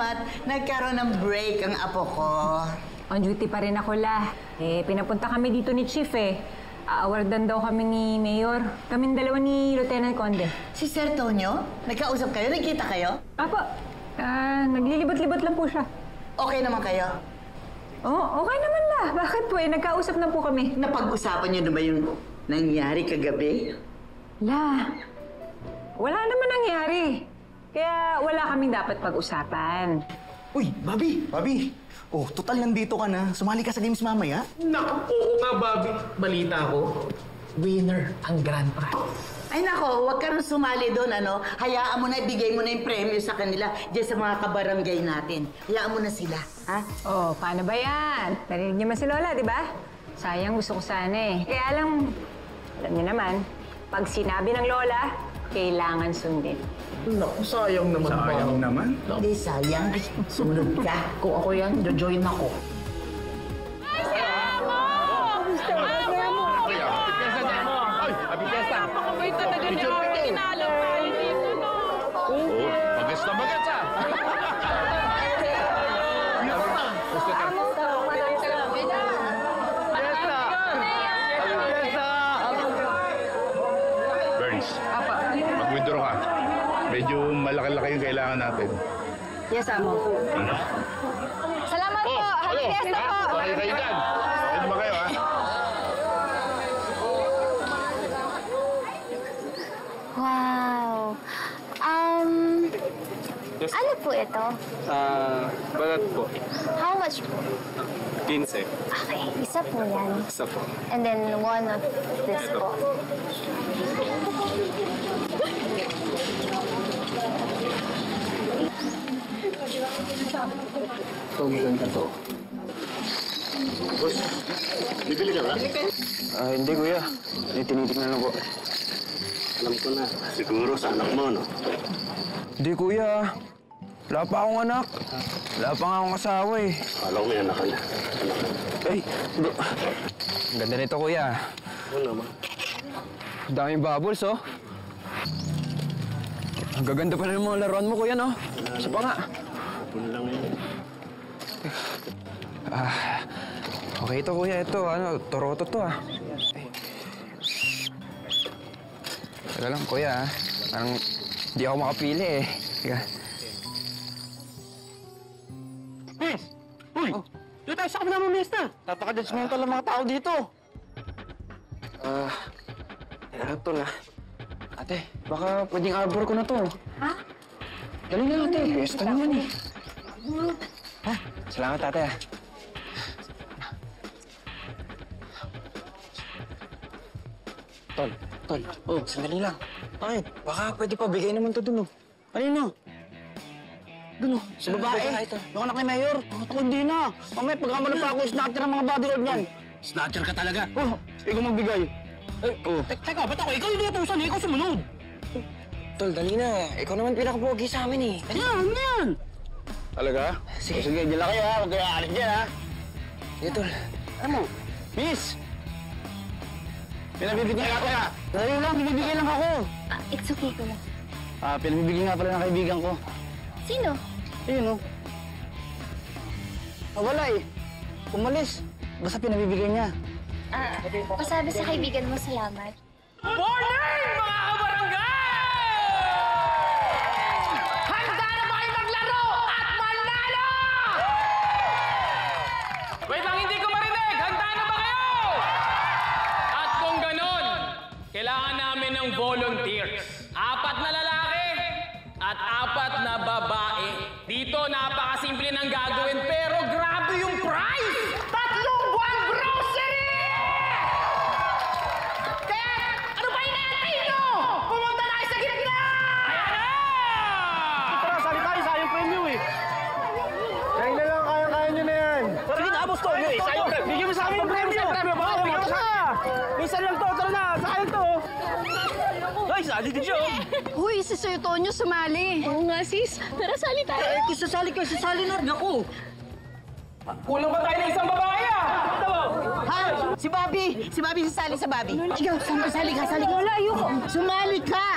at nagkaroon ng break ang apo ko. On duty pa rin ako, La. Pinapunta kami dito ni Chief Aawardan daw kami ni Mayor. Kaming dalawa ni Lieutenant Conde. Si Sir Tonyo? Nagkausap kayo? Nagkita kayo? Apo, naglilibot-libot lang po siya. Okay naman kayo? Oo, okay naman, La. Bakit po nagkausap na po kami. Napag-usapan niyo na ba yung nangyari kagabi? La, wala naman nangyari. Kaya wala kaming dapat pag-usapan. Uy, Bobby! Oh, total nandito ka na. Sumali ka sa games mamaya. Naku, oo nga, Bobby. Balita ko, winner ang grand prize. Ay nako, huwag ka rin sumali doon, ano? Hayaan mo na, ibigay mo na yung premyo sa kanila dyan sa mga kabarangay natin. Hayaan mo na sila, ha? Oh, paano ba yan? Narinig niyo man si Lola, di ba? Sayang, gusto ko sana Kaya lang, alam niyo naman, pag sinabi ng Lola, kailangan sundin. Naku, sayang naman. Sayang naman. Hindi sayang. Ay, sumunod ka. Kung ako yan, jojoin ako. Napakabait talaga niya. Tinalo tayo dito, no? Oo, bagets na bagets, ah! Bernice, mag-withdraw ka. Medyo malaki-laki yung kailangan natin. Yes, Amo. Salamat po! Happy Fiesta po! Okay kayo dyan. Okay naman kayo, ha? Wow! Ano po ito? Balat po. How much po? 15. Okay, isa po yan. Isa po. And then one of this po. Maganda to. Boss, bibili ka ba? Hindi kuya. Tinitignan lang po. Alam ko na. Siguro sa anak mo, no? Hindi kuya. Wala pa akong anak. Wala pa nga akong asawa Akala ko may anak ka na. Ay, hindi. Ang ganda nito kuya. Oo naman. Ang daming bubbles Ang gaganda pa rin ng mga laruan mo kuya no? Isa pa nga. Puno lang yun. Okay ito kuya. Ito Toroto to Teka lang kuya Parang hindi ako makapili Teka. Miss! Uy! Dito tayo sa kabila mo, miss na! Napaka-judgmental ang mga tao dito! Teka lang to Ate, baka pwedeng arbor ko na to. Ha? Dali na ate, piyesta naman Ha? Salamat ate Tol, sandali lang. Bakit? Baka pwede pa bigay naman to dun Kanino? Doon sa babae. Yung anak ni Mayor. Ako hindi na. Mamaya pagkamala pa ako, snatcher ng mga bodyguard niyan. Snatcher ka talaga. Ikaw magbigay. Teka, ba't ako? Ikaw yung tutusan ikaw sumunod. Tol, dali na. Ikaw naman pinakapogi sa amin Ano yan? Talaga? Sige. Sige, dyan lang kayo ha. Huwag kayo aalis dyan ha. Sige, Tol. Ano? Miss! Pinabibigyan ako na. Dali lang, binibigay lang ako. It's okay ko lang. Pinabibigyan nga pala ng kaibigan ko. Sino? Ayun wala Umalis. Basta pinabibigyan niya. Pasabi sa kaibigan mo, salamat. Morning, mga kabarangay! Handa na ba kayo maglaro at manalo? Wait lang, hindi ko marinig. Handa na ba kayo? At kung ganon, kailangan namin ng volunteers. 4 na lalaki at 4 na babae. Dito, napakasimple ng gagawin pero grabe yung prize! 3 buwang grocery! Kaya, ano ba inaantay nyo? Pumunta na kayo sa gitna! Ayan na! Tara, sali tayo. Sayang premyo Kaya na lang, kaya-kaya nyo na yan. Sige na, boss to. Bigyan mo sa amin yung premyo. Bigyan mo sa minsan lang to. Tara na, sayang to. Ay, sali din siya. Uy, si Sir Tonyo sumali. Oo nga, sis. Tara, sali tayo. Kung sasali ka, sasali na rin ako. Kulang ba tayo ng isang babae ah? Ito! Ha? Si Bobby! Si Bobby sasali sa Bobby. Ikaw, sali ka, sali ka. Lola, ayoko. Sumali ka!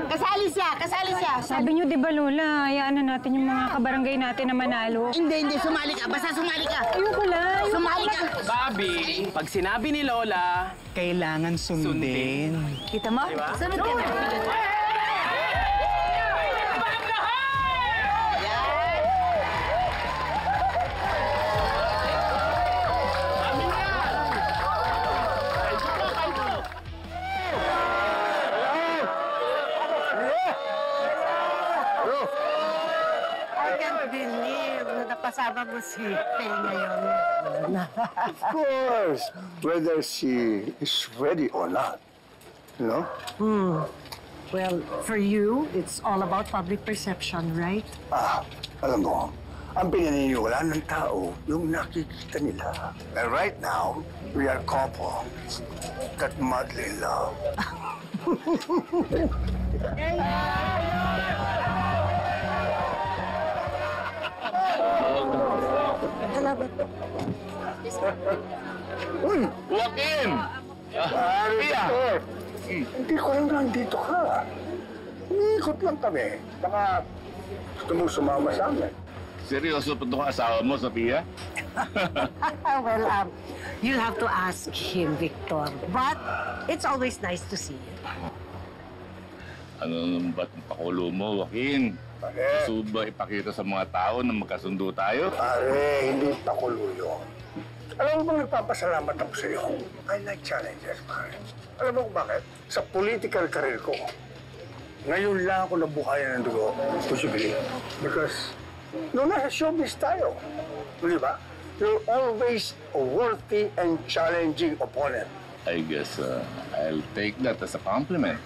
Kasali siya! Sabi niyo, di ba, Lola, hayaan na natin yung mga kabarangay natin na manalo. Hindi, sumali ka. Basta sumali ka. Ayoko lang. Sumali ka. Bobby, pag sinabi ni Lola, Kailangan sundin. Kita mo? Sunod ka na. Napasama mo si Faye ngayon. Of course, whether she is ready or not. You know? Well, for you, it's all about public perception, right? Alam mo, ang pinaniniwalaan ng tao, yung nakikita nila. And right now, we are couple that madly in love. Joaquin! Victor, hindi ko alam na nandito ka. Umiikot lang kami. Baka gusto mong sumama sa amin. Seryoso pa itong asawa mo, Sophia? Well, you'll have to ask him, Victor. But it's always nice to see you. Ano naman ba't ang pakulo mo, Joaquin? Pare, Gusto ba ipakita sa mga tao na magkasundo tayo? pare, hindi pa kulo. Alam mo bang nagpapasalamat ako sa iyo? I like challenges, pare. Alam mo kung bakit? Sa political career ko, ngayon lang ako nabuhayan ng dugo, possibly. Because, noong nasa showbiz tayo, di ba? You're always a worthy and challenging opponent. I guess I'll take that as a compliment.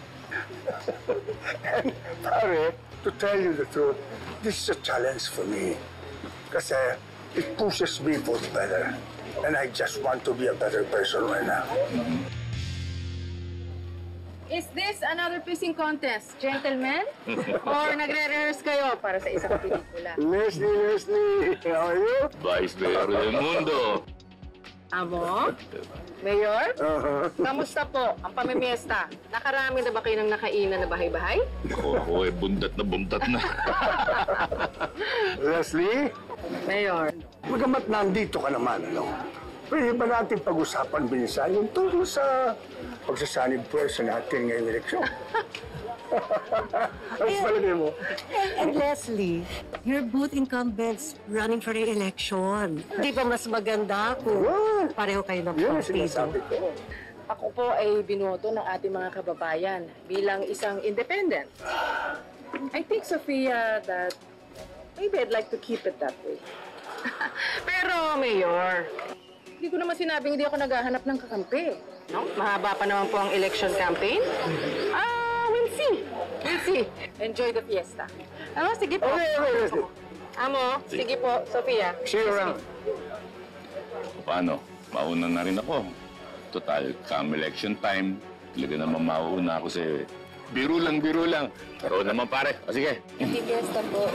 And, pare, to tell you the truth, this is a challenge for me. Kasi it pushes me for better. And I just want to be a better person right now. Is this another pissing contest, gentlemen? Or nagre-rehearse kayo para sa isang pelikula? Leslie, how are you? Vice Mayor del Mundo. Amo? Mayor? Kamusta po ang pamimiesta? Nakarami na ba kayo ng nakainan na bahay-bahay? Ako bundat na. Leslie, Mayor? magamat nandito ka naman, ano? Pwede ba natin pag-usapan minsan yung tungkol sa pagsasanib pwersa natin ngayong eleksyon? Ang palagay mo? And Leslie, you're both incumbents running for re-election. Di ba mas maganda kung pareho kayo ng Yan ang partido? sinasabi ko. Ako po ay binoto ng ating mga kababayan bilang isang independent. I think, Sophia, that maybe I'd like to keep it that way. Pero, Mayor, hindi ko naman sinabing hindi ako naghahanap ng kakampi. No? Mahaba pa naman po ang election campaign. We'll see. We'll see. Enjoy the fiesta. Sige po. Okay, Leslie. Amo, sige po, Sophia. See you around. Paano? Mauna na rin ako. Total, come election time. Talaga naman mauna ako sa'yo eh. Biro lang. Pero naman pare. O sige. Happy fiesta po.